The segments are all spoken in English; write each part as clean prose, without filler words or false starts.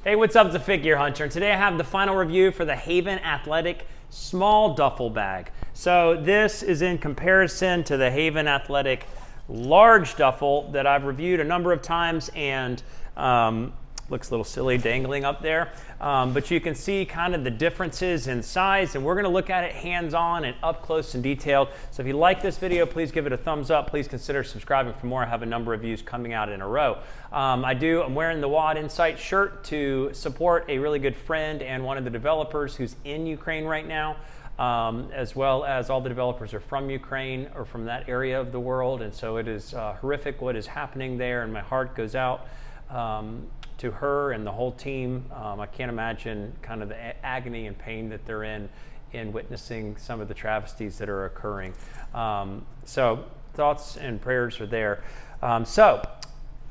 Hey, what's up? It's a Figure Hunter, and today I have the final review for the Haven Athletic Small Duffel Bag. So this is in comparison to the Haven Athletic Large Duffel that I've reviewed a number of times, and looks a little silly dangling up there, but you can see kind of the differences in size, and we're going to look at it hands-on and up close and detailed. So if you like this video, please give it a thumbs up. Please consider subscribing for more. I have a number of views coming out in a row. I'm wearing the WAD Insight shirt to support a really good friend and one of the developers who's in Ukraine right now, as well as all the developers are from Ukraine or from that area of the world, and so it is horrific what is happening there, and my heart goes out to her and the whole team. I can't imagine kind of the agony and pain that they're in witnessing some of the travesties that are occurring. So thoughts and prayers are there. So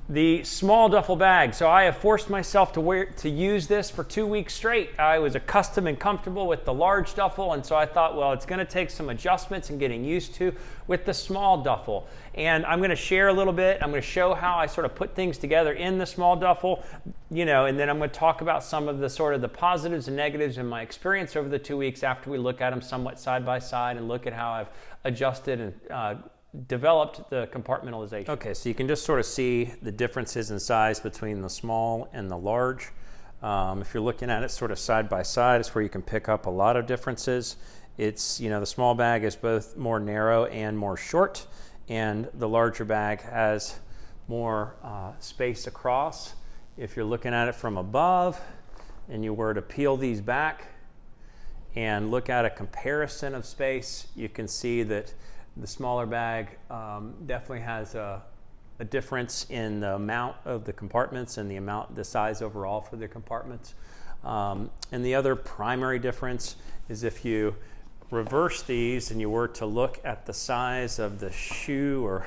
the small duffel bag. So I have forced myself to use this for 2 weeks straight. I was accustomed and comfortable with the large duffel, and so I thought, well, it's going to take some adjustments and getting used to with the small duffel. And I'm going to share a little bit. I'm going to show how I sort of put things together in the small duffel, and then I'm going to talk about some of the sort of the positives and negatives in my experience over the 2 weeks after we look at them somewhat side by side and look at how I've adjusted and developed the compartmentalization. Okay, so you can just sort of see the differences in size between the small and the large. If you're looking at it sort of side by side, it's where you can pick up a lot of differences. It's, the small bag is both more narrow and more short, and the larger bag has more space across. If you're looking at it from above and you were to peel these back and look at a comparison of space, you can see that the smaller bag definitely has a difference in the amount of the compartments and the size overall for the compartments. And the other primary difference is if you reverse these and you were to look at the size of the shoe, or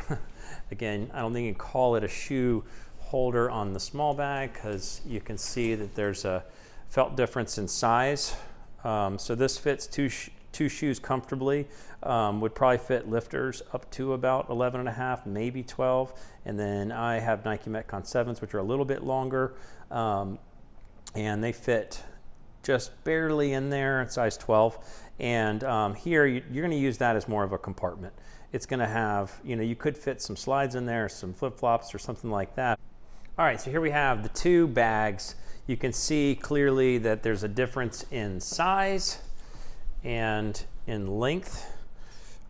again, I don't think you can call it a shoe holder on the small bag because you can see that there's a felt difference in size. So this fits two shoes comfortably, would probably fit lifters up to about 11 and a half, maybe 12. And then I have Nike Metcon 7s, which are a little bit longer, and they fit just barely in there at size 12. And here you're going to use that as more of a compartment. It's going to have, you could fit some slides in there, some flip-flops or something like that. All right, so here we have the two bags. You can see clearly that there's a difference in size and in length.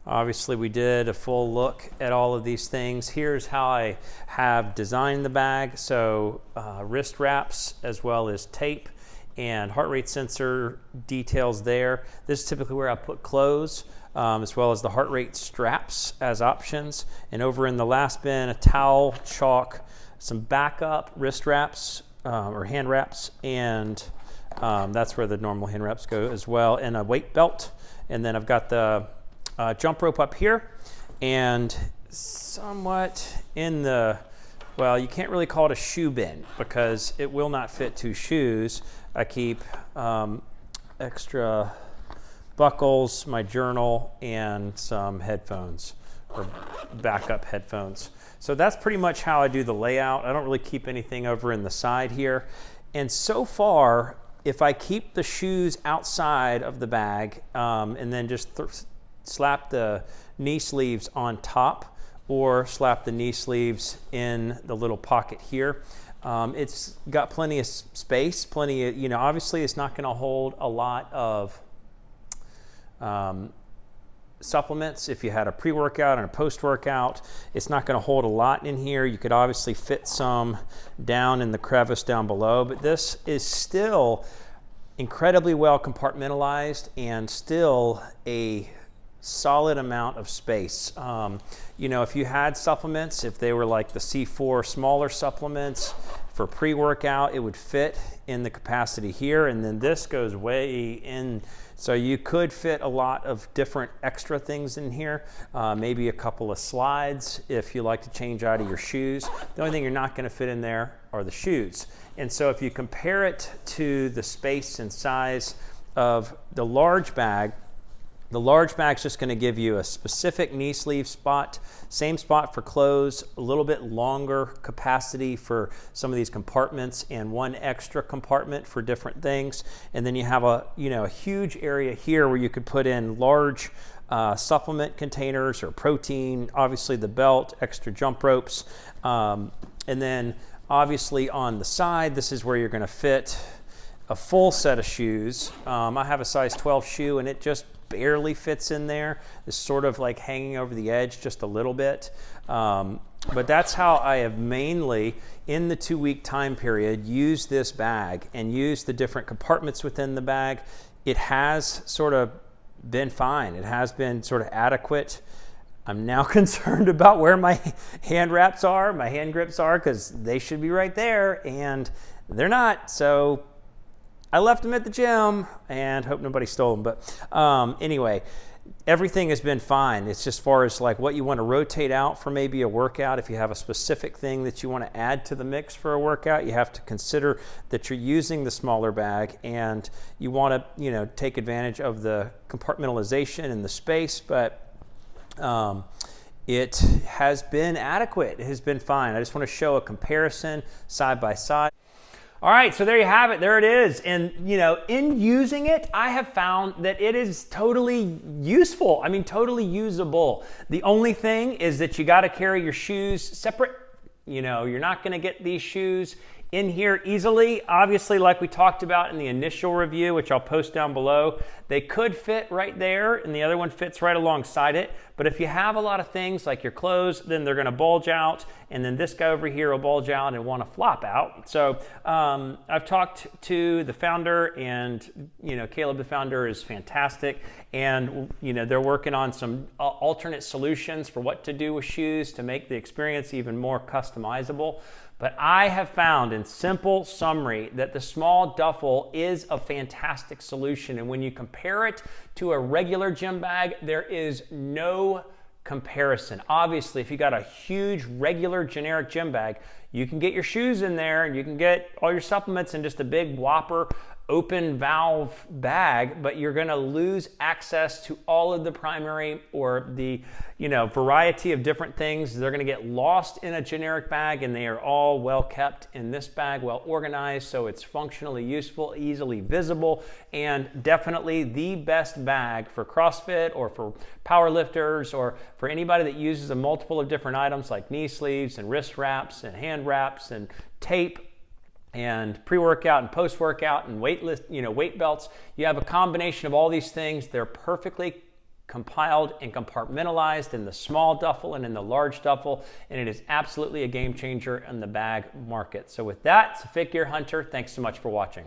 Obviously, we did a full look at all of these things. Here's how I have designed the bag. So wrist wraps as well as tape and heart rate sensor details there. This is typically where I put clothes, as well as the heart rate straps as options. And over in the last bin, a towel, chalk, some backup wrist wraps or hand wraps, and that's where the normal hand wraps go as well, and a weight belt. And then I've got the jump rope up here, and somewhat in the, well, you can't really call it a shoe bin because it will not fit two shoes. I keep extra buckles, my journal, and some headphones or backup headphones. So that's pretty much how I do the layout. I don't really keep anything over in the side here. And so far, if I keep the shoes outside of the bag and then just slap the knee sleeves on top or slap the knee sleeves in the little pocket here, it's got plenty of space, plenty of, obviously it's not going to hold a lot of supplements. If you had a pre-workout and a post-workout, it's not going to hold a lot in here. You could obviously fit some down in the crevice down below, but this is still incredibly well compartmentalized and still a solid amount of space. If you had supplements, if they were like the C4 smaller supplements for pre-workout, it would fit in the capacity here, and then this goes way in. So you could fit a lot of different extra things in here, maybe a couple of slides if you like to change out of your shoes. The only thing you're not going to fit in there are the shoes. And so if you compare it to the space and size of the large bag, The large bag's just going to give you a specific knee sleeve spot, same spot for clothes, a little bit longer capacity for some of these compartments, and one extra compartment for different things. And then you have a huge area here where you could put in large supplement containers or protein, obviously the belt, extra jump ropes, and then obviously on the side, this is where you're going to fit a full set of shoes. I have a size 12 shoe and it just barely fits in there. It's sort of like hanging over the edge just a little bit. But that's how I have mainly, in the 2-week time period, used this bag and used the different compartments within the bag. It has sort of been fine. It has been sort of adequate. I'm now concerned about where my hand wraps are, my hand grips are, because they should be right there and they're not. So I left them at the gym and hope nobody stole them. But anyway, everything has been fine. It's just far as like what you want to rotate out for maybe a workout. If you have a specific thing that you want to add to the mix for a workout, you have to consider that you're using the smaller bag and you want to, take advantage of the compartmentalization and the space. But it has been adequate. It has been fine. I just want to show a comparison side by side. All right, so there you have it. There it is. And, in using it, I have found that it is totally useful. I mean, totally usable. The only thing is that you got to carry your shoes separate. You're not going to get these shoes in here easily. Obviously, like we talked about in the initial review, which I'll post down below, they could fit right there and the other one fits right alongside it. But if you have a lot of things like your clothes, then they're going to bulge out, and then this guy over here will bulge out and want to flop out. So I've talked to the founder, and Caleb, the founder, is fantastic, and they're working on some alternate solutions for what to do with shoes to make the experience even more customizable. But I have found, in simple summary, that the small duffel is a fantastic solution. And when you compare it to a regular gym bag, there is no comparison. Obviously, if you got a huge, regular, generic gym bag, you can get your shoes in there and you can get all your supplements in just a big whopper open valve bag, but you're going to lose access to all of the primary or the variety of different things. They're going to get lost in a generic bag, and they are all well kept in this bag, well organized, so it's functionally useful, easily visible, and definitely the best bag for CrossFit or for power lifters or for anybody that uses a multiple of different items like knee sleeves and wrist wraps and hand wraps and tape and pre-workout and post-workout and weight belts. You have a combination of all these things. They're perfectly compiled and compartmentalized in the small duffel and in the large duffel, and it is absolutely a game changer in the bag market. So with that, it's a Fit Gear Hunter. Thanks so much for watching.